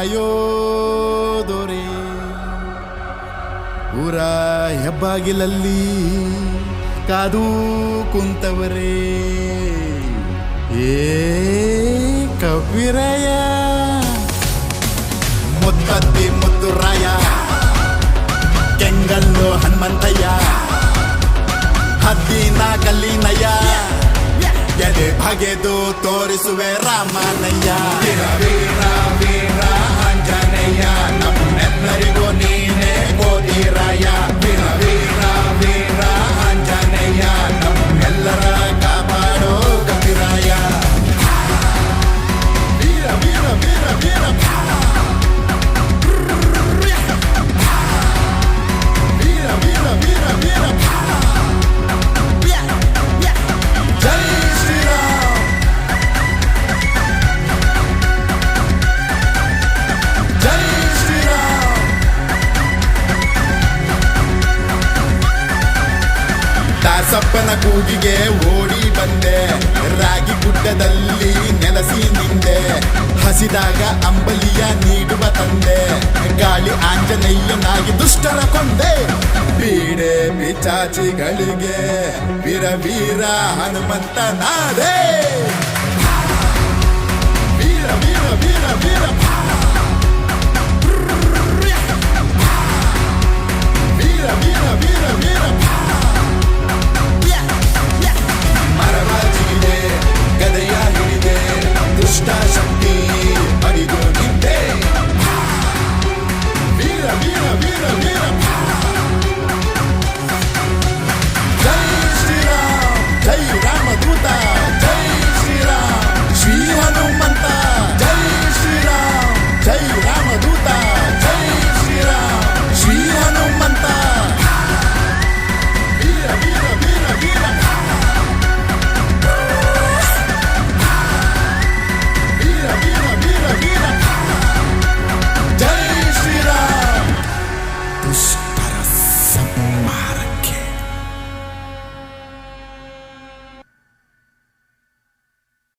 ಕಾಯೋ ದೊರೆ ಊರ ಹೆಬ್ಬಾಗಿಲಲ್ಲಿ ಕಾದು ಕುಂತವರೇ ಏ ಕವಿರಾಯ ಮುತ್ತತ್ತಿ ಮುತ್ತುರಾಯ ಕೆಂಗಲ್ಲು ಹನುಮಂತಯ್ಯ ಹದ್ದಿನ ಕಲ್ಲಿನಯ್ಯ ಎದೆ ಬಗೆದು ತೋರಿಸುವೆ ರಾಮನಯ್ಯ ವೀರ ವೀರ ವೀರ ಆಂಜನೇಯ ನಮ್ಮೆಲ್ಲರಿಗೂ ನೀನೇ ಗೋಧಿರಾಯ ವೀರ ವೀರ ವೀರ ಆಂಜನೇಯ ನಮ್ಮೆಲ್ಲರ ಕಾಪಾಡೋ ಕವಿರಾಯ ವೀರ ವೀರ ವೀರ ವೀರ ವೀರ ವೀರ ವೀರ ವೀರ ಜೈ ಶ್ರೀರಾಮ್ ಜೈ ಶ್ರೀರಾಮ್ ದಾಸಪ್ಪನ ಕೂಗಿಗೆ ಓಡಿ ಬಂದೆ ರಾಗಿ ಗುಡ್ಡದಲ್ಲಿ ನೆಲೆಸಿ ನಿಂದೆ ಹಸಿದಾಗ ಅಂಬಲಿಯ ನೀಡುವ ತಂದೆ ಗಾಳಿ ಆಂಜನೇಯನಾಗಿ ದುಷ್ಟರ ಕೊಂದೆ ಬೀಡೆ ಪಿಚಾಚಿಗಳಿಗೆ ವೀರ ವೀರ ಹನುಮಂತನಾದೆ